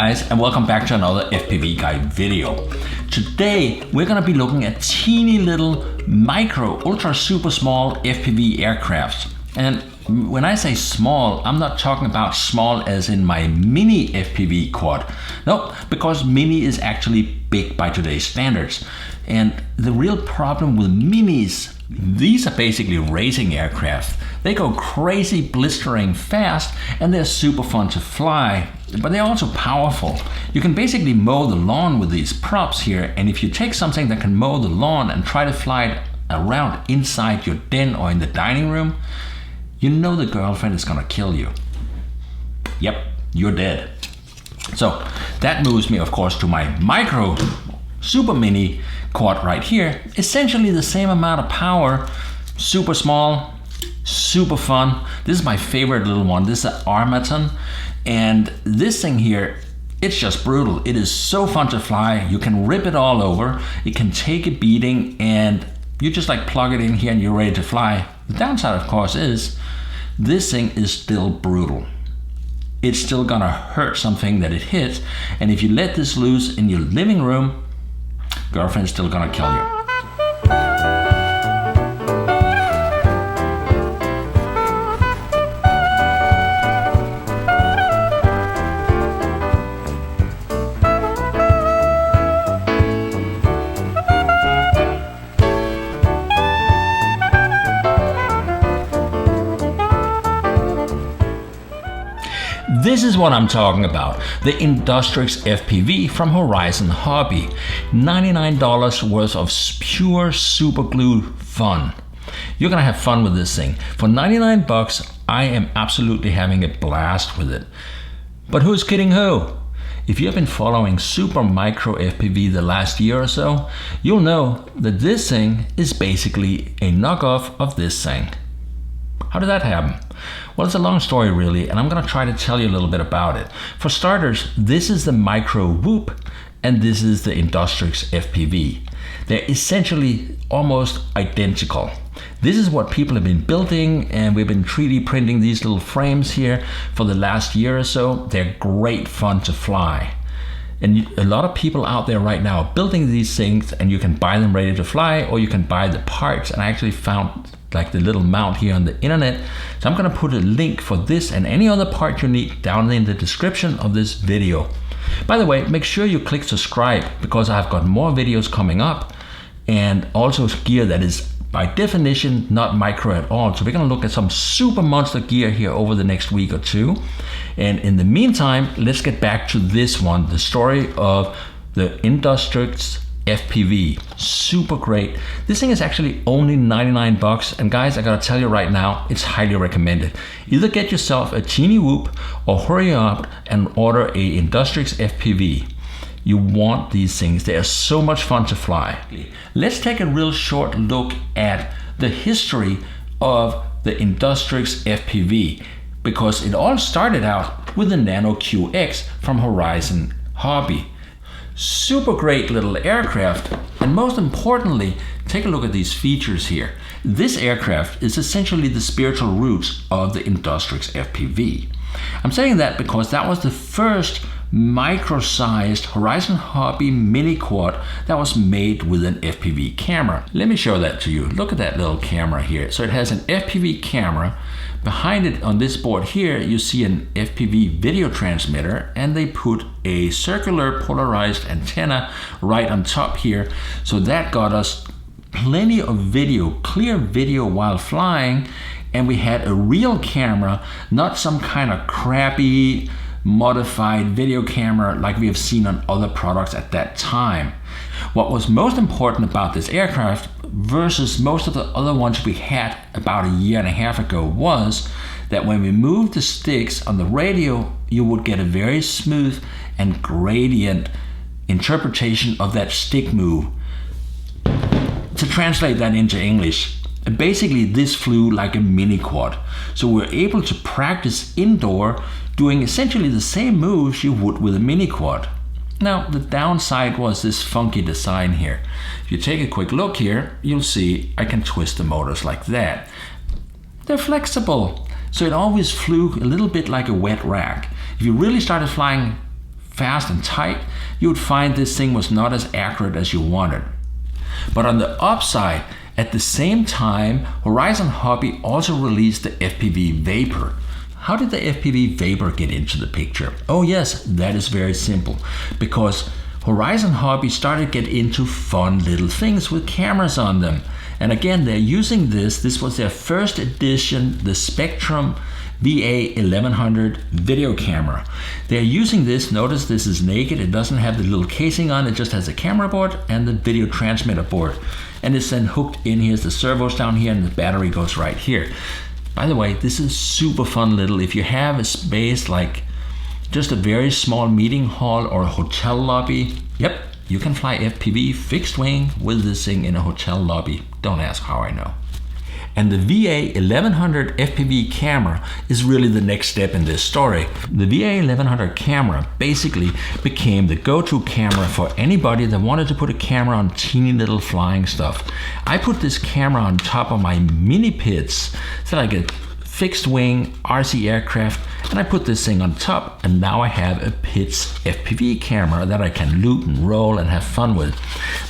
guys, and welcome back to another FPV guide video. Today we're going to be looking at teeny little micro, ultra super small FPV aircrafts. And when I say small, I'm not talking about small as in my mini FPV quad. No, because mini is actually big by today's standards. And the real problem with minis, these are basically racing aircraft. They go crazy, blistering fast, and they're super fun to fly, but they're also powerful. You can basically mow the lawn with these props here, and if you take something that can mow the lawn and try to fly it around inside your den or in the dining room, you know the girlfriend is gonna kill you. Yep, you're dead. So that moves me, of course, to my micro super mini quad right here. Essentially the same amount of power, super small, super fun. This is my favorite little one. This is an Armaton, and this thing here, it's just brutal. It is so fun to fly. You can rip it all over. It can take a beating, and you just like plug it in here and you're ready to fly. The downside, of course, is this thing is still brutal. It's still gonna hurt something that it hits, and if you let this loose in your living room, girlfriend's still gonna kill you. This is what I'm talking about, the Inductrix FPV from HorizonHobby. $99 worth of pure super glue fun. You're gonna have fun with this thing. For 99 bucks, I am absolutely having a blast with it. But who's kidding who? If you've been following super micro FPV the last year or so, you'll know that this thing is basically a knockoff of this thing. How did that happen? Well, it's a long story really, and I'm gonna try to tell you a little bit about it. For starters, this is the TinyWhoop, and this is the Inductrix FPV. They're essentially almost identical. This is what people have been building, and we've been 3D printing these little frames here for the last year or so. They're great fun to fly. And a lot of people out there right now are building these things, and you can buy them ready to fly, or you can buy the parts. And I actually found like the little mount here on the internet. So I'm gonna put a link for this and any other part you need down in the description of this video. By the way, make sure you click subscribe, because I've got more videos coming up, and also gear that is by definition not micro at all. So we're gonna look at some super monster gear here over the next week or two. And in the meantime, let's get back to this one, the story of the Inductrix FPV. Super great. This thing is actually only 99 bucks, and guys, I gotta tell you right now, it's highly recommended. Either get yourself a TinyWhoop or hurry up and order a Inductrix FPV. You want these things. They are so much fun to fly. Let's take a real short look at the history of the Inductrix FPV, because it all started out with the Nano QX from HorizonHobby. Super great little aircraft, and most importantly, take a look at these features here. This aircraft is essentially the spiritual roots of the Inductrix FPV. I'm saying that because that was the first micro-sized HorizonHobby mini quad that was made with an FPV camera. Let me show that to you. Look at that little camera here. So it has an FPV camera. Behind it on this board here, you see an FPV video transmitter, and they put a circular polarized antenna right on top here. So that got us plenty of video, clear video while flying, and we had a real camera, not some kind of crappy modified video camera like we have seen on other products at that time. What was most important about this aircraft versus most of the other ones we had about a year and a half ago was that when we moved the sticks on the radio, you would get a very smooth and gradient interpretation of that stick move. To translate that into English, basically this flew like a mini quad. So we're able to practice indoor doing essentially the same moves you would with a mini quad. Now, the downside was this funky design here. If you take a quick look here, you'll see I can twist the motors like that. They're flexible, so it always flew a little bit like a wet rack. If you really started flying fast and tight, you would find this thing was not as accurate as you wanted. But on the upside, at the same time, HorizonHobby also released the FPV Vapor. How did the FPV Vapor get into the picture? Oh yes, that is very simple. Because HorizonHobby started to get into fun little things with cameras on them. And again, they're using this was their first edition, the Spectrum VA1100 video camera. They're using this, notice this is naked, it doesn't have the little casing on, it just has a camera board and the video transmitter board. And it's then hooked in, here's the servos down here and the battery goes right here. By the way, this is super fun little, if you have a space like just a very small meeting hall or a hotel lobby, yep, you can fly FPV fixed wing with this thing in a hotel lobby. Don't ask how I know. And the VA1100 FPV camera is really the next step in this story. The VA1100 camera basically became the go-to camera for anybody that wanted to put a camera on teeny little flying stuff. I put this camera on top of my mini pits so I get fixed wing RC aircraft, and I put this thing on top, and now I have a Pitts FPV camera that I can loop and roll and have fun with.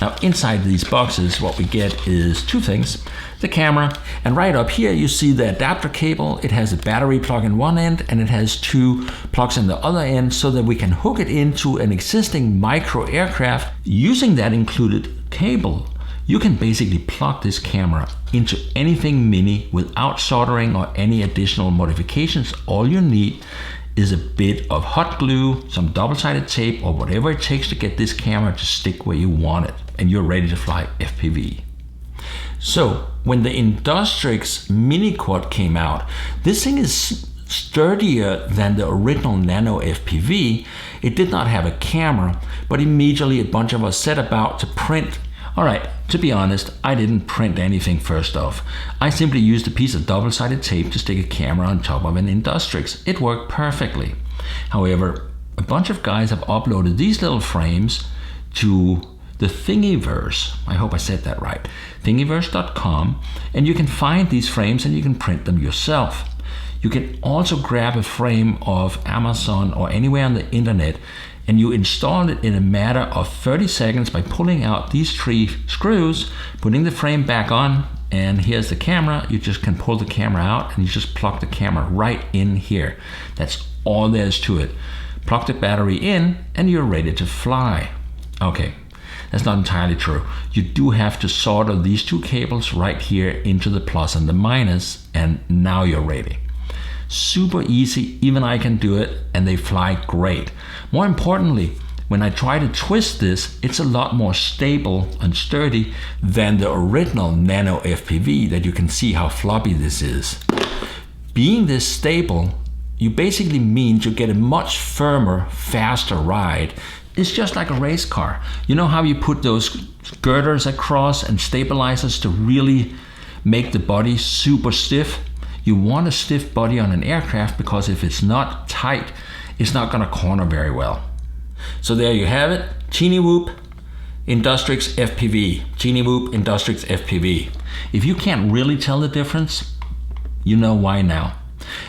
Now inside these boxes what we get is two things: the camera, and right up here you see the adapter cable. It has a battery plug in one end and it has two plugs in the other end so that we can hook it into an existing micro aircraft. Using that included cable, you can basically plug this camera into anything mini without soldering or any additional modifications. All you need is a bit of hot glue, some double-sided tape, or whatever it takes to get this camera to stick where you want it, and you're ready to fly FPV. So when the Inductrix Mini Quad came out, this thing is sturdier than the original Nano FPV. It did not have a camera, but immediately a bunch of us set about to print. Alright, to be honest, I didn't print anything first off. I simply used a piece of double-sided tape to stick a camera on top of an Inductrix. It worked perfectly. However, a bunch of guys have uploaded these little frames to the Thingiverse. I hope I said that right. Thingiverse.com, and you can find these frames and you can print them yourself. You can also grab a frame of Amazon or anywhere on the internet, and you install it in a matter of 30 seconds by pulling out these three screws, putting the frame back on, and here's the camera. You just can pull the camera out and you just plug the camera right in here. That's all there is to it. Plug the battery in and you're ready to fly. Okay, that's not entirely true. You do have to solder these two cables right here into the plus and the minus, and now you're ready. Super easy, even I can do it, and they fly great. More importantly, when I try to twist this, it's a lot more stable and sturdy than the original Nano FPV that you can see how floppy this is. Being this stable, you basically means you get a much firmer, faster ride. It's just like a race car. You know how you put those girders across and stabilizers to really make the body super stiff? You want a stiff body on an aircraft because if it's not tight, it's not going to corner very well. So there you have it. TinyWhoop, Inductrix FPV. TinyWhoop, Inductrix FPV. If you can't really tell the difference, you know why now.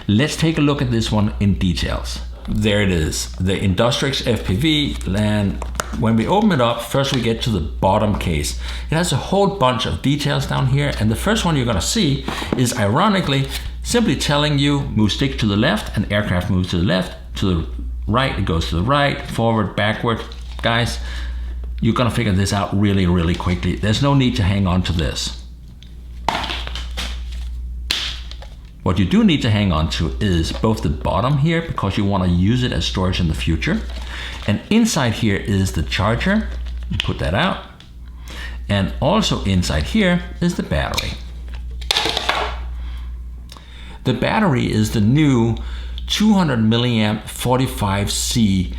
Let's take a look at this one in details. There it is, the Inductrix FPV, and when we open it up, first we get to the bottom case. It has a whole bunch of details down here, and the first one you're gonna see is ironically simply telling you move stick to the left, and aircraft moves to the left, to the right, it goes to the right, forward, backward. Guys, you're gonna figure this out really, really quickly. There's no need to hang on to this. What you do need to hang on to is both the bottom here, because you want to use it as storage in the future. And inside here is the charger. You put that out. And also inside here is the battery. The battery is the new 200 milliamp 45C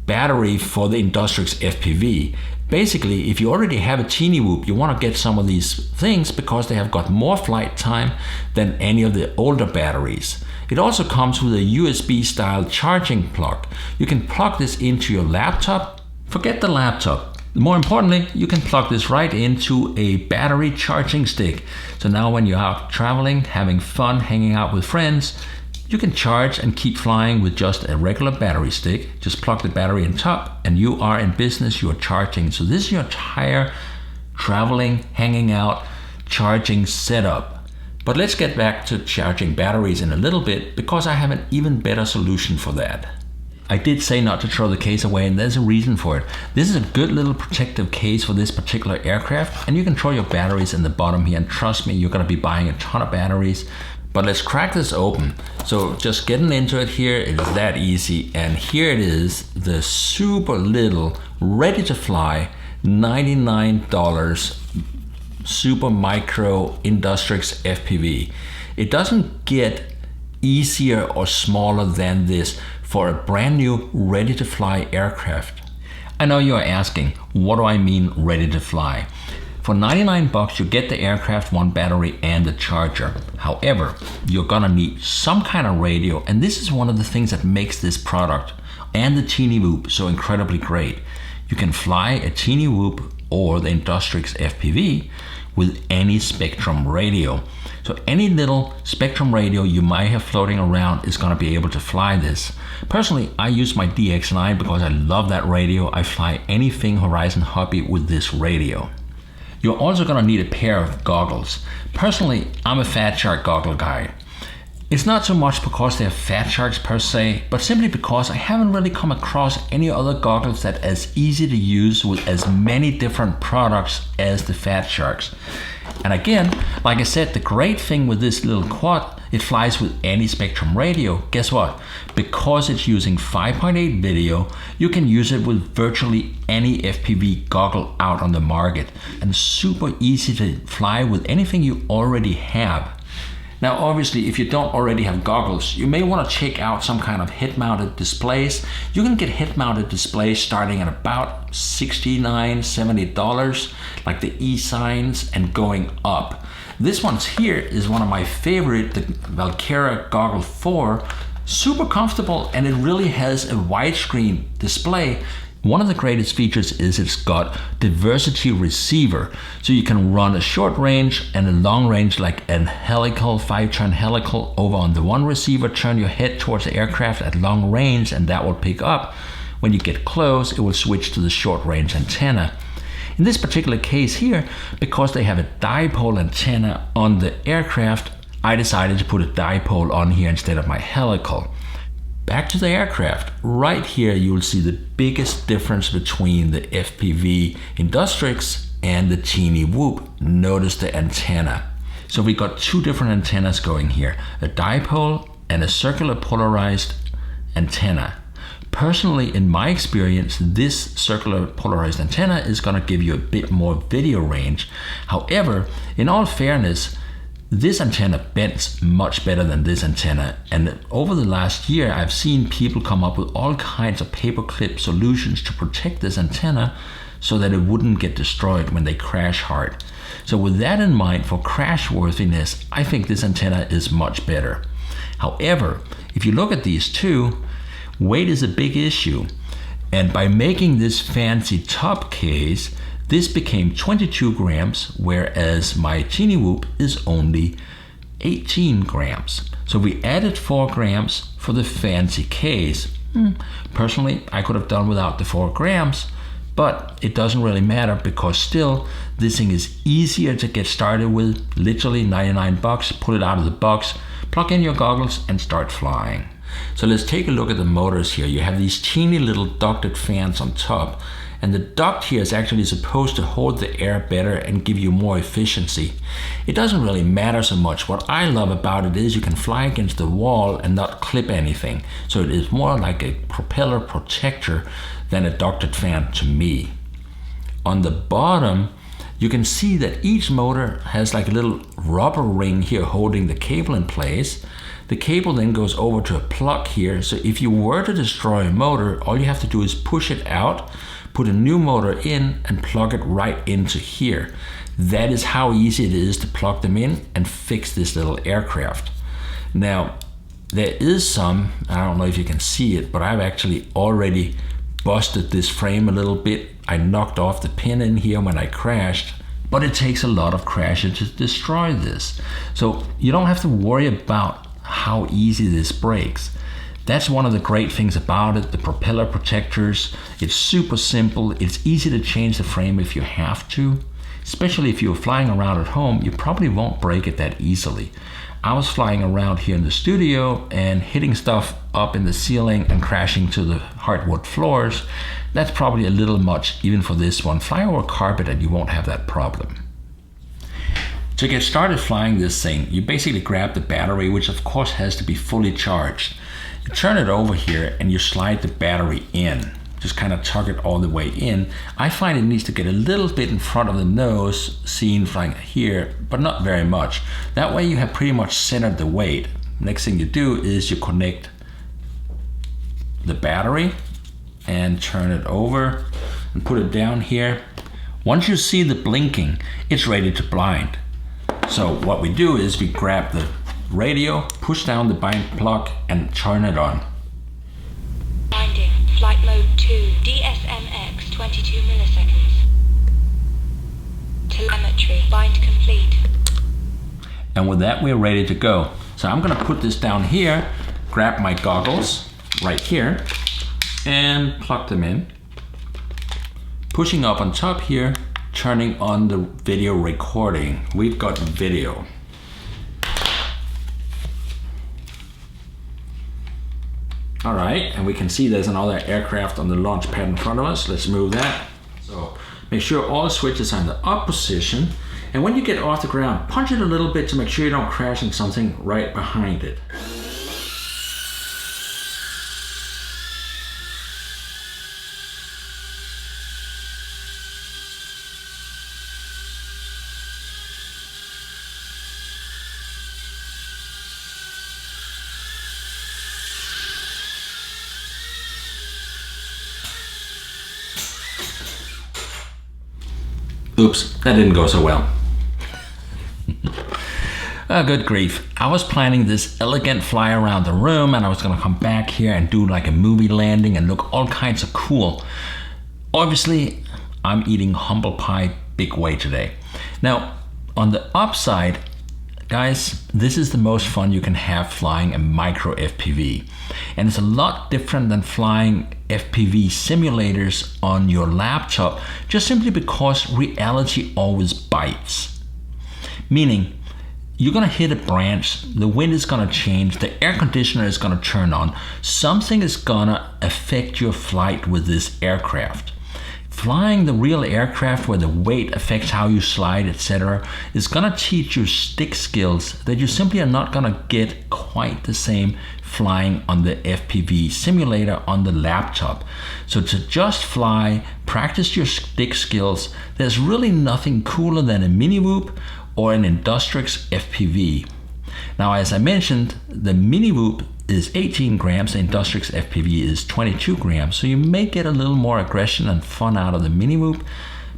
battery for the Inductrix FPV. Basically, if you already have a TinyWhoop, you want to get some of these things because they have got more flight time than any of the older batteries. It also comes with a USB style charging plug. You can plug this into your laptop. Forget the laptop. More importantly, you can plug this right into a battery charging stick. So now when you're out traveling, having fun, hanging out with friends, You can charge and keep flying with just a regular battery stick. Just plug the battery in top and you are in business, you are charging. So this is your entire traveling, hanging out, charging setup. But let's get back to charging batteries in a little bit, because I have an even better solution for that. I did say not to throw the case away, and there's a reason for it. This is a good little protective case for this particular aircraft, and you can throw your batteries in the bottom here, and trust me, you're gonna be buying a ton of batteries. But let's crack this open. So just getting into it here, it's that easy. And here it is, the super little, ready to fly, $99 super micro Inductrix FPV. It doesn't get easier or smaller than this for a brand new ready to fly aircraft. I know you are asking, what do I mean ready to fly? For 99 bucks, you get the aircraft, one battery and the charger. However, you're gonna need some kind of radio, and this is one of the things that makes this product and the TinyWhoop so incredibly great. You can fly a TinyWhoop or the Inductrix FPV with any Spectrum radio. So any little Spectrum radio you might have floating around is gonna be able to fly this. Personally, I use my DX9 because I love that radio. I fly anything HorizonHobby with this radio. You're also gonna need a pair of goggles. Personally, I'm a Fat Shark goggle guy. It's not so much because they're Fat Sharks per se, but simply because I haven't really come across any other goggles that are as easy to use with as many different products as the Fat Sharks. And again, like I said, the great thing with this little quad, it flies with any Spectrum radio. Guess what? Because it's using 5.8 video, you can use it with virtually any FPV goggle out on the market, and super easy to fly with anything you already have. Now obviously, if you don't already have goggles, you may want to check out some kind of head-mounted displays. You can get head-mounted displays starting at about $69, $70, like the E-Signs, and going up. This one's here is one of my favorite, the Valkyria Goggle 4. Super comfortable, and it really has a widescreen display. One of the greatest features is it's got diversity receiver. So you can run a short range and a long range, like a helical, 5-turn helical over on the one receiver, turn your head towards the aircraft at long range, and that will pick up. When you get close, it will switch to the short range antenna. In this particular case here, because they have a dipole antenna on the aircraft, I decided to put a dipole on here instead of my helical. Back to the aircraft. Right here you'll see the biggest difference between the FPV Inductrix and the TinyWhoop. Notice the antenna. So we got two different antennas going here, a dipole and a circular polarized antenna. Personally, in my experience, this circular polarized antenna is going to give you a bit more video range. However, in all fairness, this antenna bends much better than this antenna, and over the last year I've seen people come up with all kinds of paperclip solutions to protect this antenna so that it wouldn't get destroyed when they crash hard. So with that in mind, for crash worthiness, I think this antenna is much better. However, if you look at these two, weight is a big issue, and by making this fancy top case, this became 22 grams, whereas my TinyWhoop is only 18 grams. So we added 4 grams for the fancy case. Personally, I could have done without the 4 grams, but it doesn't really matter because still, this thing is easier to get started with. Literally 99 bucks, pull it out of the box, plug in your goggles and start flying. So let's take a look at the motors here. You have these teeny little ducted fans on top, and the duct here is actually supposed to hold the air better and give you more efficiency. It doesn't really matter so much. What I love about it is you can fly against the wall and not clip anything. So it is more like a propeller protector than a ducted fan to me. On the bottom, you can see that each motor has like a little rubber ring here holding the cable in place. The cable then goes over to a plug here. So if you were to destroy a motor, all you have to do is push it out, put a new motor in and plug it right into here. That is how easy it is to plug them in and fix this little aircraft. Now, there is some, I don't know if you can see it, but I've actually already busted this frame a little bit. I knocked off the pin in here when I crashed, but it takes a lot of crashing to destroy this. So you don't have to worry about how easy this breaks. That's one of the great things about it, the propeller protectors. It's super simple. It's easy to change the frame if you have to. Especially if you're flying around at home, you probably won't break it that easily. I was flying around here in the studio and hitting stuff up in the ceiling and crashing to the hardwood floors. That's probably a little much even for this one. Fly over carpet and you won't have that problem. To get started flying this thing, you basically grab the battery, which of course has to be fully charged. You turn it over here and you slide the battery in. Just kind of tug it all the way in. I find it needs to get a little bit in front of the nose, seen flying here, but not very much. That way you have pretty much centered the weight. Next thing you do is you connect the battery and turn it over and put it down here. Once you see the blinking, it's ready to blind. So what we do is we grab the radio, push down the bind plug and turn it on. Binding, flight mode 2, DSMX 22 milliseconds. Telemetry, bind complete. And with that, we're ready to go. So I'm gonna put this down here, grab my goggles right here and plug them in. Pushing up on top here, turning on the video recording. We've got video. All right, and we can see there's another aircraft on the launch pad in front of us. Let's move that. So make sure all the switches are in the up position. And when you get off the ground, punch it a little bit to make sure you don't crash into something right behind it. Oops, that didn't go so well. Oh, good grief. I was planning this elegant fly around the room and I was gonna come back here and do like a movie landing and look all kinds of cool. Obviously, I'm eating humble pie big way today. Now, on the upside, guys, this is the most fun you can have flying a micro FPV. And it's a lot different than flying FPV simulators on your laptop, just simply because reality always bites. Meaning, you're gonna hit a branch, the wind is gonna change, the air conditioner is gonna turn on, something is gonna affect your flight with this aircraft. Flying the real aircraft where the weight affects how you slide, etc., is gonna teach you stick skills that you simply are not gonna get quite the same flying on the FPV simulator on the laptop. So to just fly, practice your stick skills, there's really nothing cooler than a TinyWhoop or an Inductrix FPV. Now, as I mentioned, the TinyWhoop is 18 grams, the Inductrix FPV is 22 grams, so you may get a little more aggression and fun out of the TinyWhoop,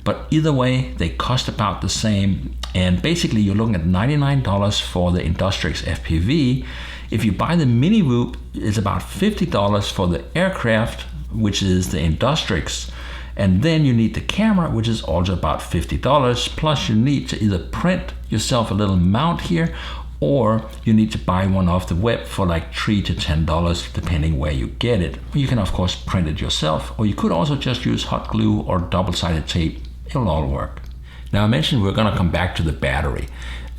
but either way, they cost about the same, and basically you're looking at $99 for the Inductrix FPV. If you buy the TinyWhoop, it's about $50 for the aircraft, which is the Inductrix, and then you need the camera, which is also about $50, plus you need to either print yourself a little mount here, or you need to buy one off the web for like $3 to $10, depending where you get it. You can of course print it yourself, or you could also just use hot glue or double-sided tape. It'll all work. Now I mentioned we're gonna come back to the battery.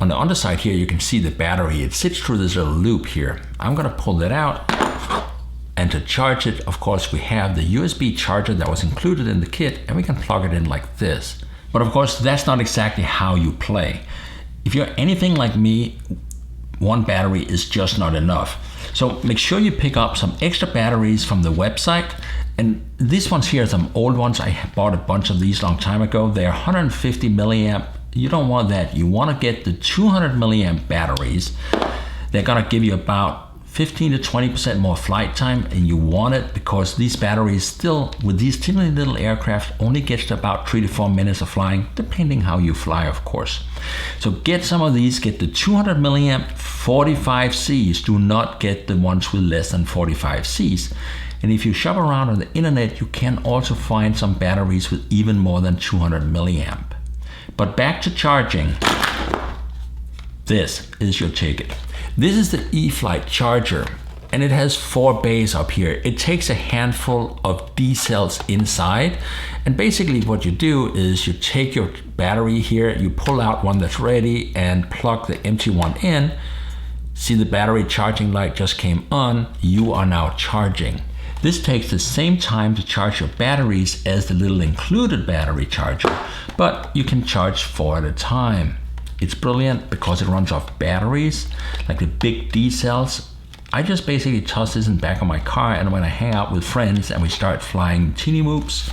On the underside here, you can see the battery. It sits through this little loop here. I'm gonna pull that out, and to charge it, of course, we have the USB charger that was included in the kit, and we can plug it in like this. But of course, that's not exactly how you play. If you're anything like me, one battery is just not enough. So make sure you pick up some extra batteries from the website. And these ones here are some old ones. I bought a bunch of these a long time ago. They're 150 milliamp. You don't want that. You want to get the 200 milliamp batteries. They're gonna give you about 15 to 20% more flight time, and you want it because these batteries still, with these teeny little aircraft, only gets to about 3 to 4 minutes of flying, depending how you fly, of course. So get some of these, get the 200 milliamp 45Cs, do not get the ones with less than 45Cs. And if you shop around on the internet, you can also find some batteries with even more than 200 milliamp. But back to charging. This is your ticket. This is the E-Flight charger, and it has 4 bays up here. It takes a handful of D cells inside, and basically what you do is you take your battery here, you pull out one that's ready and plug the empty one in. See, the battery charging light just came on. You are now charging. This takes the same time to charge your batteries as the little included battery charger, but you can charge 4 at a time. It's brilliant because it runs off batteries, like the big D cells. I just basically toss this in the back of my car, and when I hang out with friends and we start flying TinyWhoops,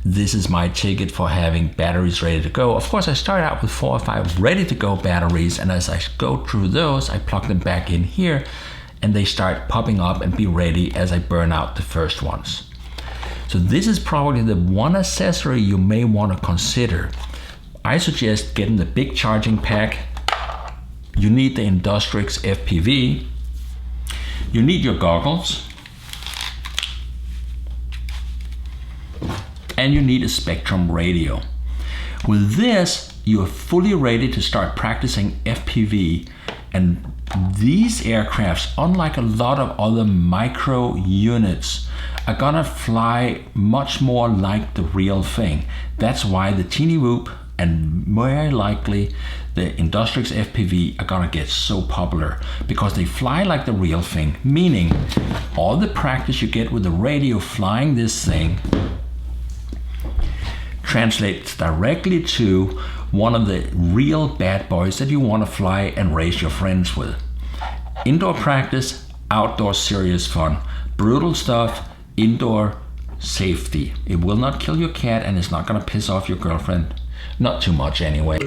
this is my ticket for having batteries ready to go. Of course, I start out with 4 or 5 ready to go batteries, and as I go through those, I plug them back in here, and they start popping up and be ready as I burn out the first ones. So this is probably the one accessory you may want to consider. I suggest getting the big charging pack. You need the Inductrix FPV. You need your goggles. And you need a Spectrum radio. With this, you are fully ready to start practicing FPV. And these aircrafts, unlike a lot of other micro units, are gonna fly much more like the real thing. That's why the TinyWhoop and very likely the Inductrix FPV are gonna get so popular, because they fly like the real thing, meaning all the practice you get with the radio flying this thing translates directly to one of the real bad boys that you want to fly and race your friends with. Indoor practice, outdoor serious fun. Brutal stuff, indoor safety. It will not kill your cat, and it's not going to piss off your girlfriend. Not too much anyway.